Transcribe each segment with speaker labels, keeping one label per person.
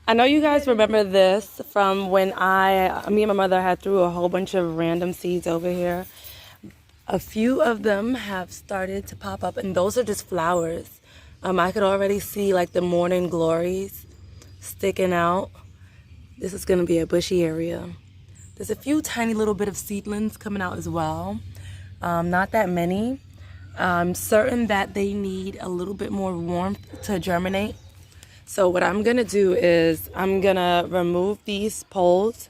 Speaker 1: I know you guys remember this from when me and my mother had threw a whole bunch of random seeds over here. A few of them have started to pop up, and those are just flowers. I could already see like the morning glories sticking out. This is gonna be a bushy area. There's a few tiny little bit of seedlings coming out as well. Not that many. I'm certain that they need a little bit more warmth to germinate. So what I'm gonna do is I'm gonna remove these poles,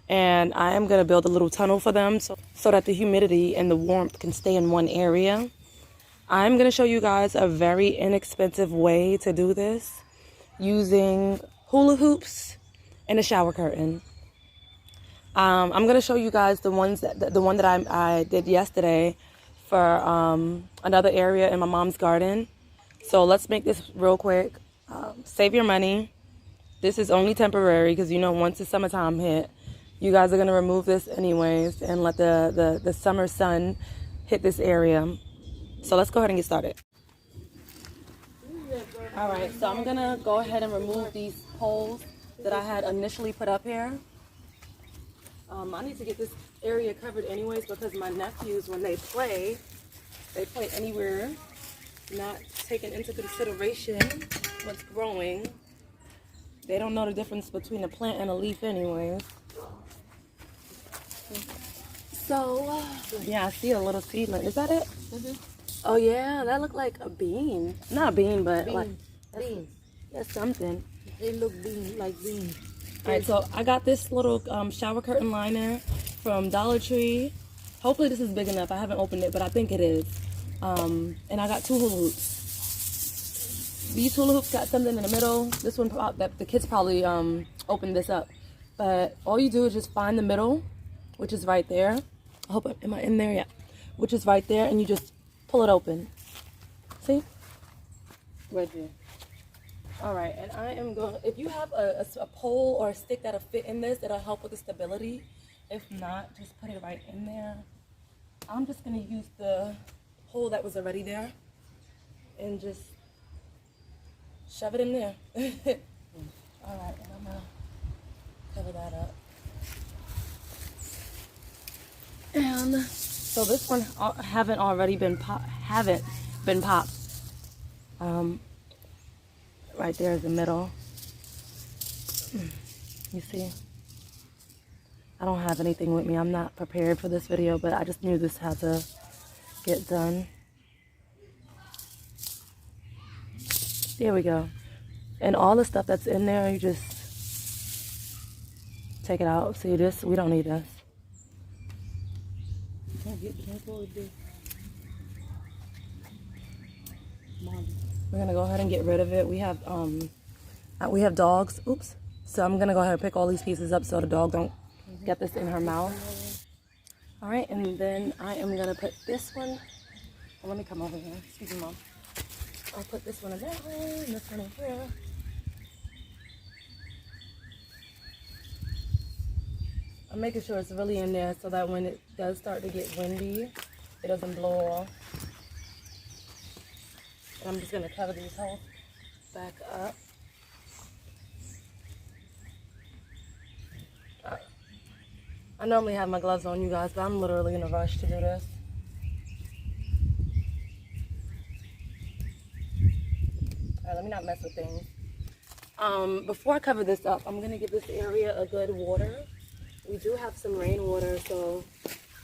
Speaker 1: and I am gonna build a little tunnel for them so that the humidity and the warmth can stay in one area. I'm gonna show you guys a very inexpensive way to do this using hula hoops and a shower curtain. I'm gonna show you guys the one that I did yesterday for another area in my mom's garden. So let's make this real quick. Save your money. This is only temporary because you know once the summertime hit, you guys are gonna remove this anyways and let the summer sun hit this area. So let's go ahead and get started. All right, so I'm gonna go ahead and remove these poles that I had initially put up here. I need to get this area covered anyways because my nephews, when they play anywhere, not taking into consideration what's growing. They don't know the difference between a plant and a leaf anyways. So, yeah, I see a little seedling. Is that it? Mm-hmm. Oh yeah, that looked like a bean. Not a bean, but like bean. That's something.
Speaker 2: They look like beans.
Speaker 1: All right, so I got this little shower curtain liner from Dollar Tree. Hopefully this is big enough. I haven't opened it, but I think it is. And I got 2 hula hoops. These hula hoops got something in the middle. This one, the kids probably opened this up. But all you do is just find the middle, which is right there. I hope, am I in there? Yeah. Which is right there, and you just pull it open. See?
Speaker 2: Right there.
Speaker 1: All right, and I am going, if you have a pole or a stick that'll fit in this, it'll help with the stability. If not, just put it right in there. I'm just gonna use the hole that was already there and just shove it in there. All right, and I'm gonna cover that up. And so this one haven't been popped. Right there is the middle. You see? I don't have anything with me. I'm not prepared for this video, but I just knew this had to get done. There we go. And all the stuff that's in there, you just take it out. See this? We don't need this. We're gonna go ahead and get rid of it. We have dogs. Oops. So I'm gonna go ahead and pick all these pieces up so the dog don't get this in her mouth. All right, and then I am gonna put this one. Oh, let me come over here. Excuse me, Mom. I'll put this one in that one, and this one in here. I'm making sure it's really in there so that when it does start to get windy, it doesn't blow off. And I'm just gonna cover these holes back up. I normally have my gloves on, you guys, but I'm literally in a rush to do this. All right, let me not mess with things. Before I cover this up, I'm gonna give this area a good water. We do have some rainwater, so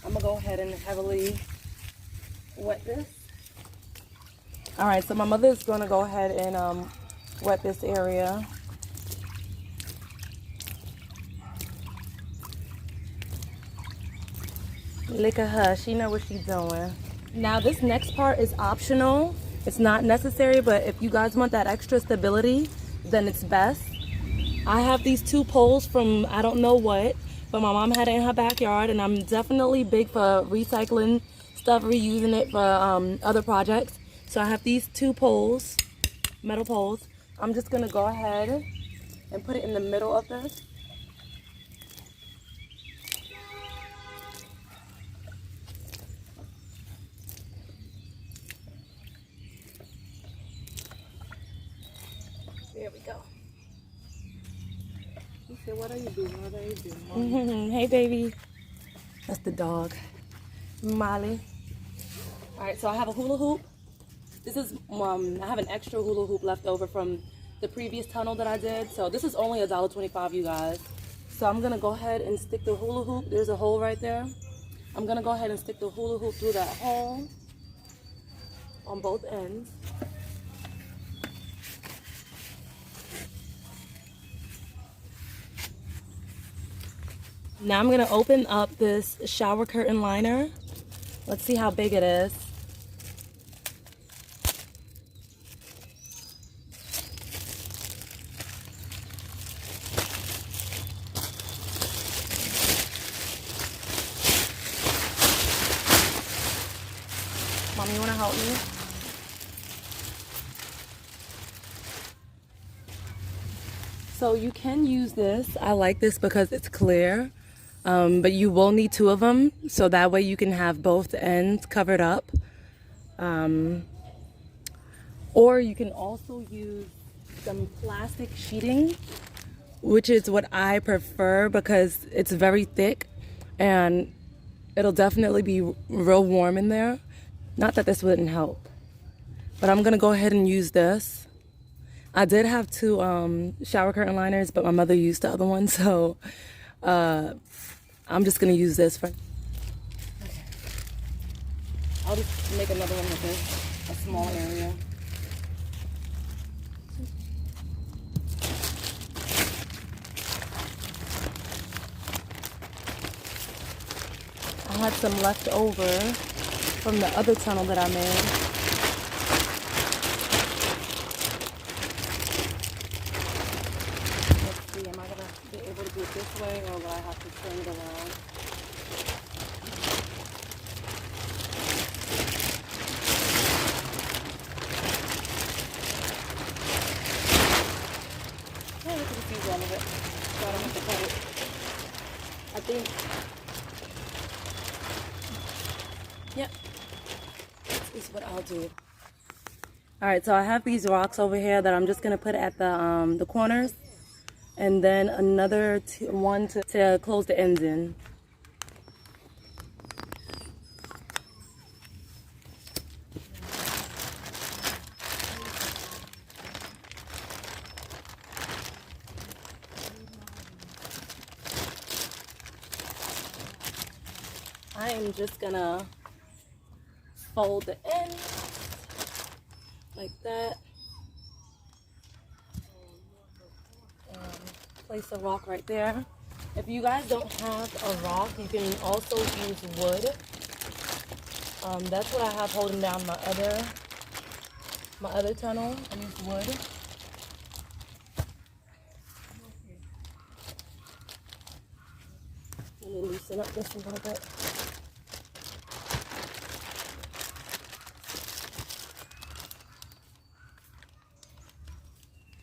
Speaker 1: I'm gonna go ahead and heavily wet this. All right, so my mother's gonna go ahead and wet this area. Look at her, she know what she's doing. Now this next part is optional. It's not necessary, but if you guys want that extra stability, then it's best. I have these 2 poles from I don't know what, but my mom had it in her backyard, and I'm definitely big for recycling stuff, reusing it for other projects. So I have these 2 poles, metal poles. I'm just gonna go ahead and put it in the middle of this. There we go.
Speaker 2: He said, what are you doing? What are you doing? Mommy?
Speaker 1: Hey, baby. That's the dog, Molly. All right, so I have a hula hoop. This is, I have an extra hula hoop left over from the previous tunnel that I did. So this is only $1.25, you guys. So I'm gonna go ahead and stick the hula hoop. There's a hole right there. I'm gonna go ahead and stick the hula hoop through that hole on both ends. Now I'm gonna open up this shower curtain liner. Let's see how big it is. Mommy, you wanna help me? So you can use this. I like this because it's clear. But you will need 2 of them, so that way you can have both ends covered up. Or you can also use some plastic sheeting, which is what I prefer because it's very thick and it'll definitely be real warm in there. Not that this wouldn't help, but I'm gonna go ahead and use this. I did have 2 shower curtain liners, but my mother used the other one, so I'm just gonna use this for. Okay. I'll just make another one with this, a small area. I had some left over from the other tunnel that I made. Let's see, am I gonna be able to do it this way or will I have to turn it around? Yeah, I can just use all of it, so I don't have to cut it. I think, yep, this is what I'll do. All right, so I have these rocks over here that I'm just gonna put at the corners, and then another one to close the ends in. I am just gonna fold the ends like that. Place a rock right there. If you guys don't have a rock, you can also use wood. That's what I have holding down my other tunnel. I use wood. Let me loosen up this a little bit.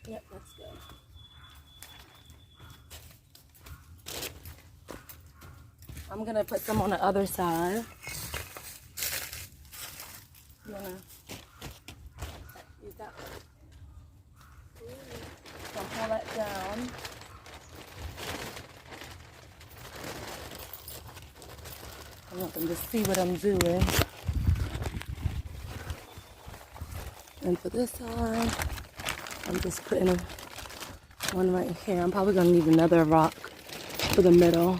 Speaker 1: Yep, that's good. I'm gonna put some on the other side. You wanna use that one? So pull that down. I want them to see what I'm doing. And for this side, I'm just putting one right here. I'm probably gonna need another rock for the middle.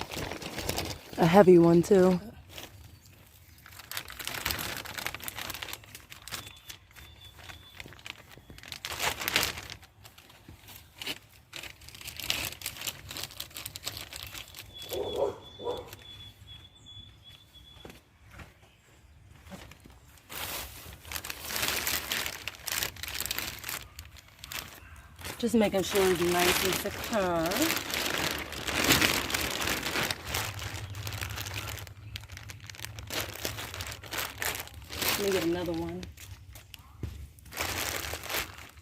Speaker 1: A heavy one too. Just making sure it's nice and secure. Let me get another one.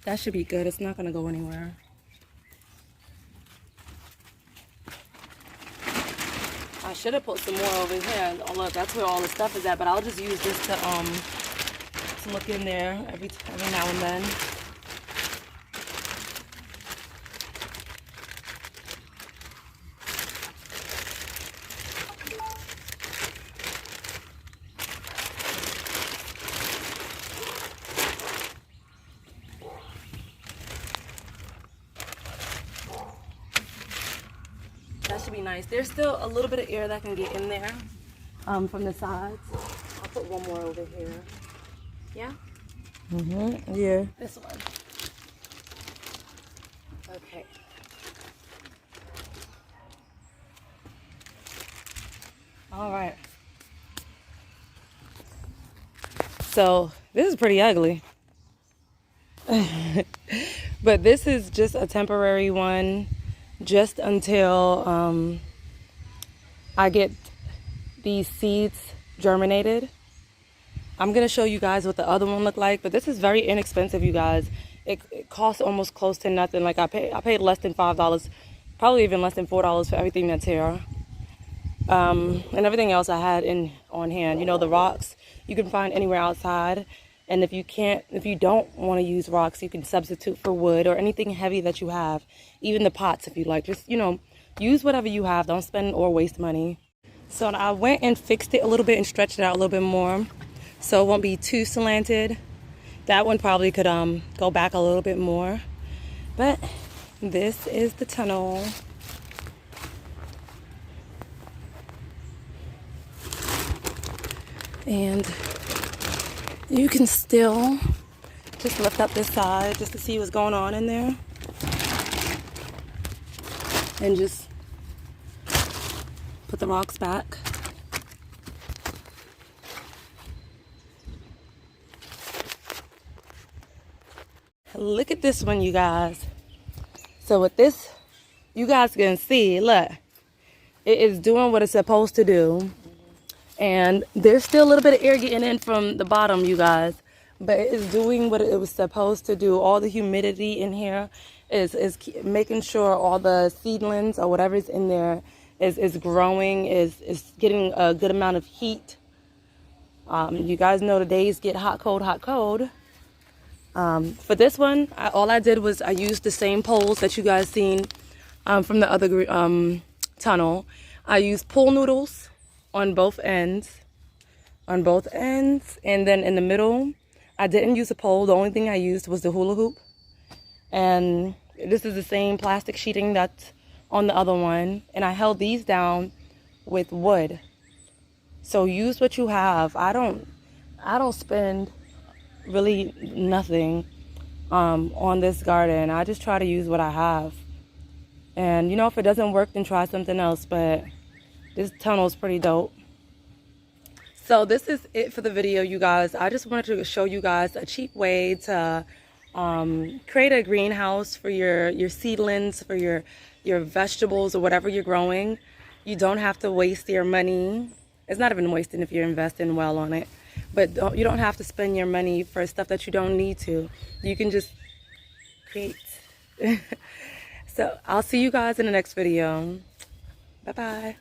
Speaker 1: That should be good. It's not gonna go anywhere. I should have put some more over here. Oh look, that's where all the stuff is at. But I'll just use this to look in there every now and then. that should be nice. There's still a little bit of air that can get in there from the sides. I'll put one more over here. Yeah?
Speaker 2: Yeah.
Speaker 1: This one. Okay. All right. So this is pretty ugly. But this is just a temporary one just until I get these seeds germinated. I'm going to show you guys what the other one looked like, but this is very inexpensive, you guys. It costs almost close to nothing. Like I paid less than $5, probably even less than $4 for everything that's here. And everything else I had on hand. You know, the rocks you can find anywhere outside. And if you don't want to use rocks, you can substitute for wood or anything heavy that you have. Even the pots, if you like. Just, you know, use whatever you have. Don't spend or waste money. So I went and fixed it a little bit and stretched it out a little bit more, so it won't be too slanted. That one probably could go back a little bit more. But this is the tunnel. And you can still just lift up this side just to see what's going on in there. And just put the rocks back. Look at this one, you guys. So with this, you guys can see, look, it is doing what it's supposed to do. And there's still a little bit of air getting in from the bottom, you guys. But it is doing what it was supposed to do. All the humidity in here is making sure all the seedlings or whatever's in there is growing, is getting a good amount of heat. You guys know the days get hot, cold, hot, cold. For this one, all I did was I used the same poles that you guys seen from the other tunnel. I used pool noodles on both ends, and then in the middle, I didn't use a pole. The only thing I used was the hula hoop. And this is the same plastic sheeting that's on the other one, and I held these down with wood. So use what you have. I don't spend really nothing on this garden. I just try to use what I have. And you know, if it doesn't work, then try something else. But this tunnel is pretty dope. So this is it for the video, you guys. I just wanted to show you guys a cheap way to create a greenhouse for your seedlings, for your vegetables or whatever you're growing. You don't have to waste your money. It's not even wasting if you're investing well on it. But you don't have to spend your money for stuff that you don't need to. You can just create. So I'll see you guys in the next video. Bye-bye.